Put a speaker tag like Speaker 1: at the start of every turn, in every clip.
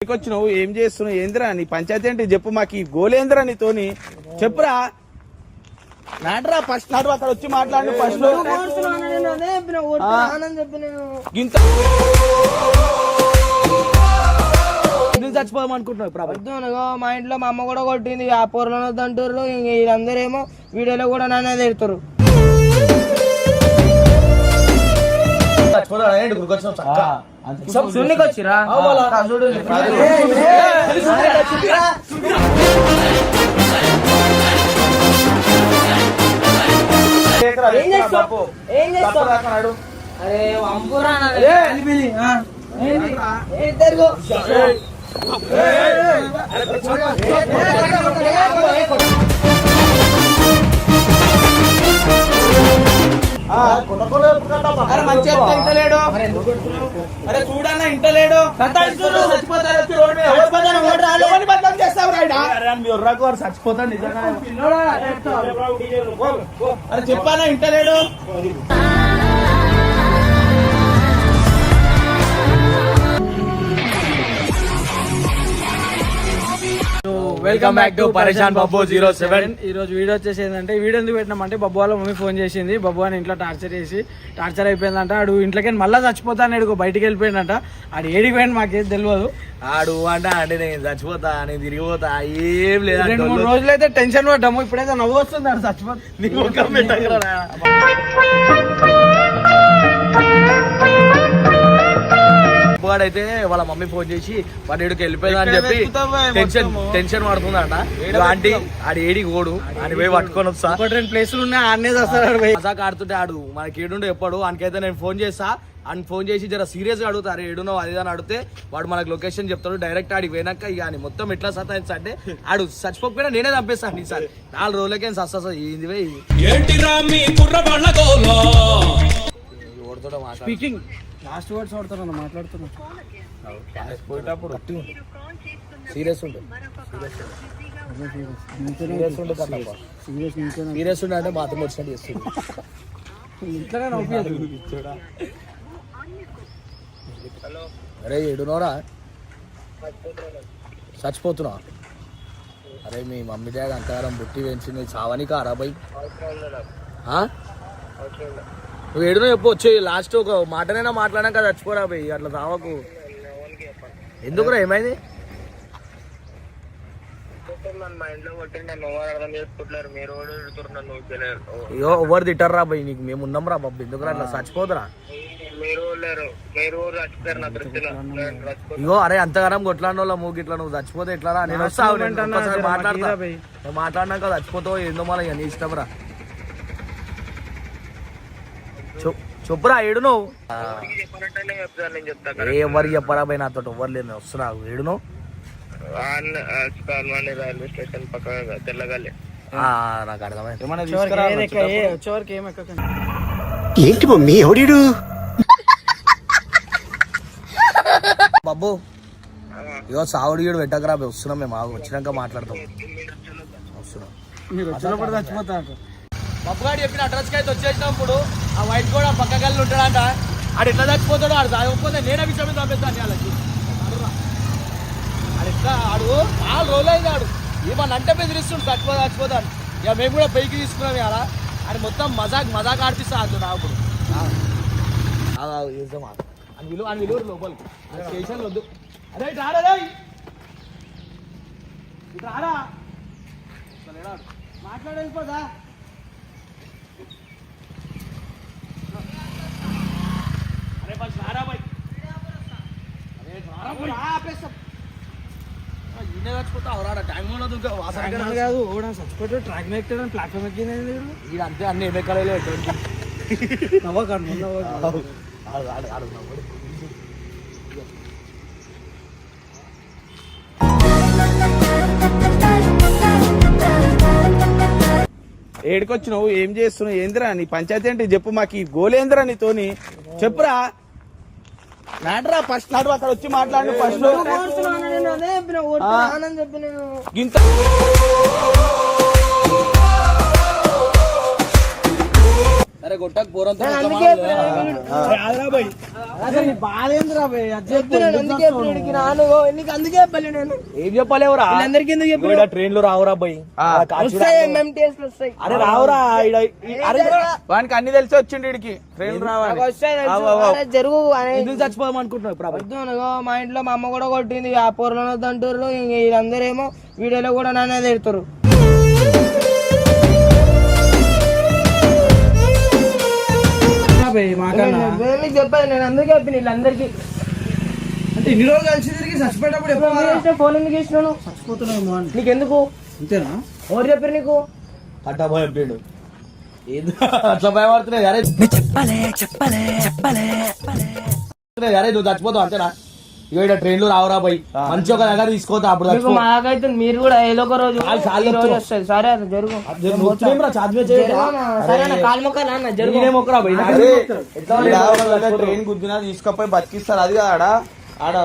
Speaker 1: వచ్చినావు ఏం చేస్తున్నావు ఏందిరా నీ పంచాయతీ అంటే చెప్పు మాకు ఈ గోలేంద్రా నీతోని చెప్పురా నాటరా ఫస్ట్ నాటు అక్కడ వచ్చి మాట్లాడు ఫస్ట్ ఇంత చచ్చిపోదాం అనుకుంటున్నావు
Speaker 2: ఇప్పుడు మా ఇంట్లో మా అమ్మ కూడా కొట్టింది ఆ పొరలో అంటారు వీళ్ళందరూ ఏమో వీడియోలో కూడా నన్ను తిడతారు సున్నికొచ్చిరా ఏం చేస్తావు అరే వంపురా
Speaker 1: ఇంటలేడు అరే చూడన్నా ఇంటలేడు చచ్చిపోతాడు నిజంగా అరే చెప్పానా ఇంటలేడు
Speaker 3: వెల్కమ్ బ్యాక్ టు పరేషాన్ బబ్బు 07.
Speaker 2: ఈ రోజు వీడియో వచ్చేసి ఏంటంటే వీడియో ఎందుకు పెట్టినామంటే బబ్బు వాళ్ళ మమ్మీ ఫోన్ చేసింది బబ్బు అని ఇంట్లో టార్చర్ అయిపోయిందంట ఆడు ఇంట్లోకి మళ్ళీ చచ్చిపోతాను బయటికి వెళ్ళిపోయిందంట ఆడు ఏడికి పోయింది మాకేం తెలియదు
Speaker 3: ఆడు అంటే నేను చచ్చిపోతా నేను తిరిగిపోతా ఏం లేదు
Speaker 2: 2-3 రోజులు అయితే టెన్షన్ పడ్డాము ఇప్పుడైతే నవ్వు వస్తుంది ఆడు చచ్చిపోతా
Speaker 3: అయితే వాళ్ళ మమ్మీ ఫోన్ చేసి వాడు ఏడుకి వెళ్ళిపోయిందా అని చెప్పి టెన్షన్ పడుతుందంట ఆంటీ ఆడు ఏడికి ఓడు అని పోయి పట్టుకొని వస్తా
Speaker 2: 2 ప్లేసులు ఉన్నాయి ఆడనే వస్తాడు
Speaker 3: మజాక్ ఆడుతుంటే ఆడు మనకి ఏడుండే ఎప్పుడు ఆయనకైతే నేను ఫోన్ చేస్తా అని ఫోన్ చేసి జర సీరియస్ గా అడుగుతారు ఏడునో అది అని అడిగితే వాడు మనకు లొకేషన్ చెప్తాడు డైరెక్ట్ ఆడికి పోయినాక ఇక అని మొత్తం ఎట్లా సతాయిస్తా అంటే ఆడు చచ్చిపోకపోయినా నేనే చంపేస్తాను ఈసారి 4 రోజులకే సస్తా
Speaker 2: స్పీకింగ్ లాస్ట్ వర్డ్స్ వాడుతున్నా మాట్లాడుతున్నా
Speaker 3: సీరియస్ ఉండే సీరియస్ ఉండే అంటే మాత్రం వచ్చినట్టు చేస్తుంది అరే ఏడునోరా చచ్చిపోతున్నా అరే మీ మమ్మీ డాడీ అంతగారం బుట్టి పెంచింది చావని కారా బై నువ్వు ఏడునో చెప్పు వచ్చి లాస్ట్ ఒక మాటనైనా మాట్లాడాక చచ్చిపోరా బై అట్లా చావకు ఎందుకురా ఏమైంది అయ్యో ఎవరు తిట్టారా బై నీకు మేము ఉన్నాం రా బాబు ఎందుకురా అట్లా చచ్చిపోతురా ఇగో అరే అంతగానం కొట్లాడిన వాళ్ళ మూగి ఇట్లా నువ్వు చచ్చిపోతే ఎట్లా నేను వస్తావు మాట్లాడినాక చచ్చిపోతావు ఏందో మళ్ళీ నీ ఇష్టం రా చెప్పురా ఏడు నువ్వు ఎవరు చెప్పరా పోయి నాతో ఎవరు లేదు వస్తున్నా ఏడు నువ్వు
Speaker 4: రైల్వే స్టేషన్ పక్క తెల్లగాలి
Speaker 3: నాకు అర్థమైంది
Speaker 5: ఏంటి మమ్మీ ఎవడీడు
Speaker 3: బాబు ఇగో సావుడు గీడు పెట్టకరా వస్తున్నాం మేము వచ్చినాక మాట్లాడతాం వస్తున్నాం బాబు గారు చెప్పిన అడ్రస్కి అయితే వచ్చేసినప్పుడు ఆ వైట్ కూడా పక్క గల్లి ఉంటాడంట ఆడు ఎట్లా చచ్చిపోతాడు ఆడు చదవకపోతే నేనే విషయం మీద పంపిస్తాను వాళ్ళకి ఆడు ఎట్లా ఆడు 4 రోజులు అయింది ఆడు ఏమన్నా అంటే బెదిరిస్తుండు చచ్చిపోతాడు ఇక మేము కూడా పైకి తీసుకున్నాం ఇలా అని మొత్తం మజాక్ ఆడిపిస్తా అంటు నాకు చేద్దామా అని విలువ లోపలికి స్టేషన్లో వద్దు అరే రారా రారా మాట్లాడేసిపోదా అరే బస్ రారా బాయ్ ఈయన చచ్చిపోతా అవరాడ టైం ఉన్నది ఇంకా వాసన
Speaker 2: కాదు ఓడా చచ్చిపోతే ట్రాక్ ఎక్కాడు ప్లాట్ఫామ్ ఎక్కింది
Speaker 3: ఇది అంతే అన్ని ఏమెక్కలేదు
Speaker 1: ఏడుకొచ్చినావు ఏం చేస్తున్నావు ఏందిరా నీ పంచాయతీ అంటే చెప్పు మాకు ఈ గోలేంద్రా నీతోని చెప్పురా నాటరా ఫస్ట్ నాటు అక్కడ వచ్చి మాట్లాడు ఫస్ట్ ఇంత
Speaker 3: అరే గొట్టకు పోరంతో
Speaker 2: బాధ ఏందిరా బే? అది
Speaker 3: ఏం చెప్పలేవురా
Speaker 2: అందరికి ఎందుకు చెప్పి
Speaker 3: ట్రైన్ లో రావురా బై
Speaker 2: అరే రావురా
Speaker 1: వానికి అన్ని తెలిసి వచ్చిండు వీడికి ట్రైన్ రావాలి
Speaker 6: జరుగు
Speaker 3: ఎందుకు చచ్చిపోదాం అనుకుంటున్నావు ఇప్పుడు అబ్బాయి?
Speaker 6: వద్దు మా ఇంట్లో మా అమ్మ కూడా కొట్టింది ఆ పొరలో అంటారు వీళ్ళందరేమో వీడియోలో కూడా నాన్న తిడతారు మీకు చెప్పాను నేను అందుకే చెప్పిన వీళ్ళందరికీ
Speaker 2: అంటే ఇన్ని రోజులు కలిసి తిరిగి చచ్చిపోయేటప్పుడు
Speaker 6: ఫోన్ ఎందుకు చేసినాను
Speaker 2: చచ్చిపోతున్నామో అని
Speaker 6: నీకెందుకు
Speaker 2: అంతేనా?
Speaker 6: ఎవరు చెప్పారు నీకు
Speaker 3: అట్టా భయం పేడు ఏంది అట్లా భయపడుతున్నాయి అరే అరే నువ్వు చచ్చిపోతావు అంతేనా? ఇక ఇక్కడ ట్రైన్ లో రావురా బై మంచి ఒక దగ్గర తీసుకోతా అప్పుడు
Speaker 6: మీకు
Speaker 3: చచ్చిపో.
Speaker 6: మాకైతే మీరు కూడా ఏదో ఒక రోజు
Speaker 3: చాలు
Speaker 6: ఈ రోజు వస్తుంది సరే అది జరుగు
Speaker 3: నువ్వు వచ్చినేమిరా చార్జ్ చేయరా?
Speaker 6: సరే అన్న కాలు మొక్క నాన్న జరుగు
Speaker 3: నేనే మొక్కరా బై
Speaker 1: ట్రైన్ గుద్దినా తీసుకపోయి బతికిస్తారు అది కదా ఆడ ఆడ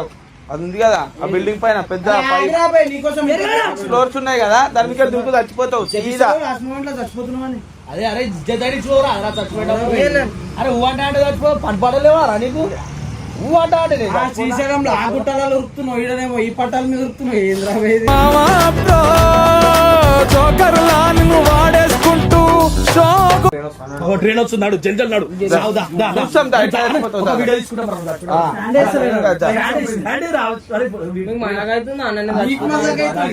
Speaker 1: అది ఉంది కదా ఆ బిల్డింగ్ పైన పెద్ద ఫ్లోర్స్ ఉన్నాయి కదా దాని మీద దుర్గు చచ్చిపోతావు సీదా
Speaker 2: చచ్చిపోతున్నామని
Speaker 3: అదే అరే జడ్చుకోరా అలా చచ్చిపోయేటప్పుడు అరే ఊ అంటే చచ్చిపో పని పడలేవా నీకు ఊ అంటే
Speaker 2: శ్రీశైలంలో ఆ గుట్టలలో ఉరుకుతున్నావు ఈడనేమో ఈ పట్టాల మీద ఉరుకుతున్నావు ఏంద్రా
Speaker 3: ట్రైన్ వస్తున్నాడు జంజల్ నాడు
Speaker 1: చూస్తాం దా, ఇట్లా చచ్చిపోతావు దా.
Speaker 3: వీడియో తీసుకుంటాం
Speaker 6: మీకు మాకైతుంది అన్న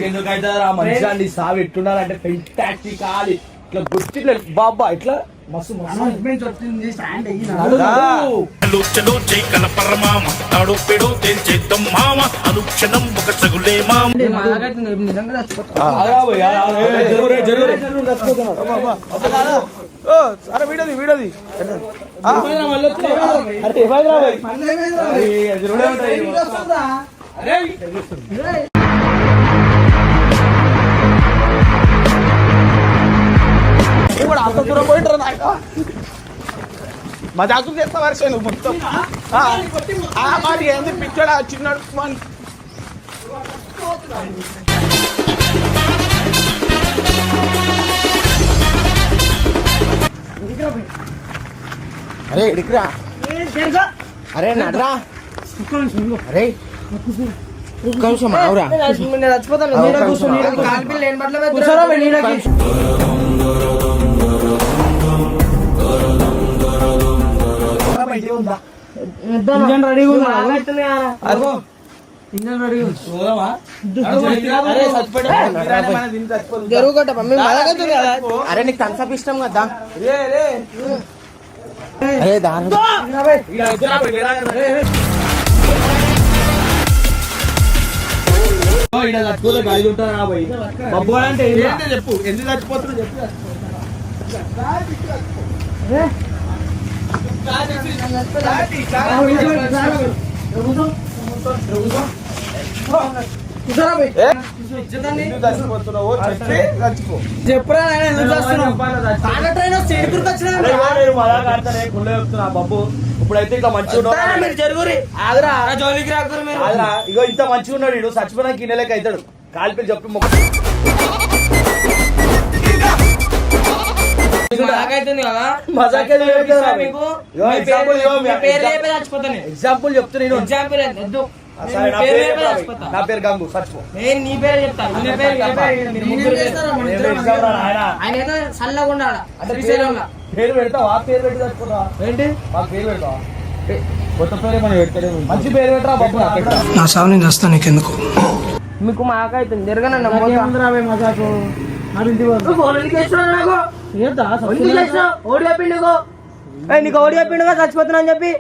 Speaker 3: ఎందుకైతే మంచిగా సావి ఎట్లుండాలంటే ఫెంటాస్టిక్ ఆలి ఇట్లా గుర్తి బాబా ఇట్లా మస్తు
Speaker 2: వచ్చింది స్టాండ్ అయ్యి
Speaker 7: ఆలోచనో చేయగల పరమామ నాడు పెడో తెంచేద్దాం మామ అనుక్షణం ఒక సగులే మామ
Speaker 6: మాకైతుంది నిజంగా చచ్చిపోతా
Speaker 1: ఓ అరే వీడది వీడది కూడా అంత దూరం పోయింటారు నాయన మజాకు చేస్తా వర్షం నువ్వు మొత్తం మరి ఏంది పిచ్చడా చిన్నాడు మన
Speaker 5: అరే ఇడికిరా అరే నడరా అరే ఒక్క నిమిషం ఆవురా
Speaker 6: నేను చచ్చిపోతాను నీడ కూర్చో నీడ కాల్పిల్ లేని బట్ల కూర్చోరా నీడకి
Speaker 2: ఇంజన్ రెడీగా ఉందా?
Speaker 6: మాకైతుంది
Speaker 2: ఇంజన్ రెడీగా ఉంది.
Speaker 6: జరుగుకట్ట మమ్మీ మాకైతుంది కదా
Speaker 5: అరే నీకు థమ్స్అప్ ఇష్టం కదా అరే దాని
Speaker 3: బబ్బు అంటే
Speaker 1: చెప్పు ఎందుకు చచ్చిపోతున్నా చెప్పు చచ్చిపోతున్నావు చెప్పి చచ్చిపో
Speaker 2: చెప్పురా నాయనా, ఎందుకు చేస్తున్నావు? తాళ్ళ ట్రైన్ వస్తే ఎక్కడికి వచ్చినా
Speaker 3: బబ్బు ఇప్పుడైతే ఇట్లా మంచిగా
Speaker 6: మీరు జరుగురి
Speaker 3: ఆగరా
Speaker 6: జోలికి రాకురు మీరు
Speaker 3: ఆగరా ఇగో ఇంత మంచిగా ఉన్నాడు వీడు చచ్చిపోయినాక గిన్నెలకి అవుతాడు కాలిపి చెప్పి మొక్క
Speaker 6: మాకైతుంది కదా
Speaker 3: మజాకే
Speaker 6: మీకు
Speaker 3: ఇగో ఎగ్జాంపుల్ ఇగో
Speaker 6: మీ పేరు చెప్పే చచ్చిపోతాను
Speaker 3: ఎగ్జాంపుల్ చెప్తా నేను
Speaker 6: ఎగ్జాంపుల్ వద్దు
Speaker 3: సరే,
Speaker 6: మీ పేరు చెప్పే చచ్చిపోతా
Speaker 3: నా పేరు గంగు చచ్చిపో
Speaker 6: నేను నీ పేరు చెప్తాను నీ పేరు మీరు ముగ్గురు పేరు. ఆయన ఏదో చల్లగా ఉండాలి శ్రీశైలంలో
Speaker 3: పేరు పెడతావా పేరు పెట్టి చచ్చిపోతావా
Speaker 6: ఏంటి
Speaker 3: మాకు పేరు పెడతావా కొత్త పేరు మనం పెడతాడు మంచి పేరు పెట్టరా బాబు నాకు పెట్టరా
Speaker 5: నా సావు నేను చేస్తాను నీకెందుకు
Speaker 6: మీకు మాకైతుంది జరగనండి
Speaker 2: మజాకు
Speaker 6: ఓడి చెప్పిండు నీకు ఓడి చెప్పిండుగా చచ్చిపోతున్నా అని చెప్పి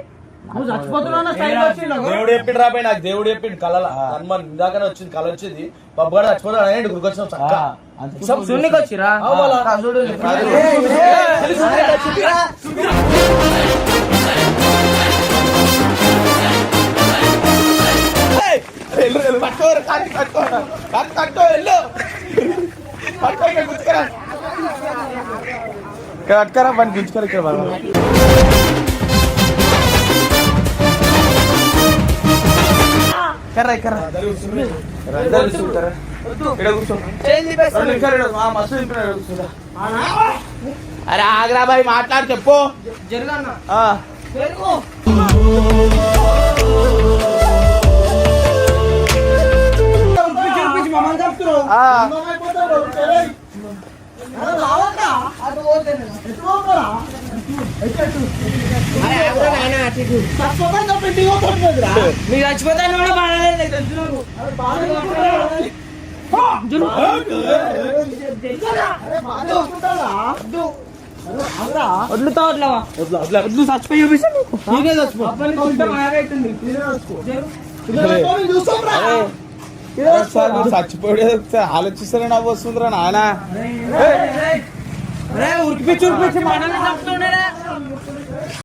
Speaker 2: నువ్వు చచ్చిపోతున్నా
Speaker 3: దేవుడు చెప్పిండు రాబోయే నాకు దేవుడు చెప్పిండు కళ హనుమాన్ ఇందాకనే వచ్చింది కళ వచ్చింది బాబు గారు చచ్చిపోతాడు అనేది గురికొచ్చిన చక్క
Speaker 6: సున్నికి వచ్చిరా
Speaker 1: పట్టుకోరు కాకి కట్టుకోరా కాకి కట్టుకో వెళ్ళు పట్టుకో ఇక్కడ గుంజుకరా ఇక్కడ కట్టుకరా పని గుంజుకోరు ఇక్కడ కర్రా కర్రా ఇక్కడ కూర్చో మస్తు కూర్చుంటా అరే ఆగ్రా బాయ్ మాట్లాడి చెప్పు
Speaker 6: జరగన్నా
Speaker 1: ఆ.
Speaker 6: జరుగు
Speaker 1: ఆ.
Speaker 6: మీరు చచ్చిపోతాను కూడా బాగాలేదు వడ్లుతా వడ్లవా వడ్లు చచ్చిపోయి చూపిస్తాను
Speaker 1: ఒకసారి నువ్వు చచ్చిపోయే ఒకసారి ఆలోచిస్తానే నవ్వు వస్తుందిరా నాయన
Speaker 6: ఉరికిపించి మనల్ని చంపుతుండే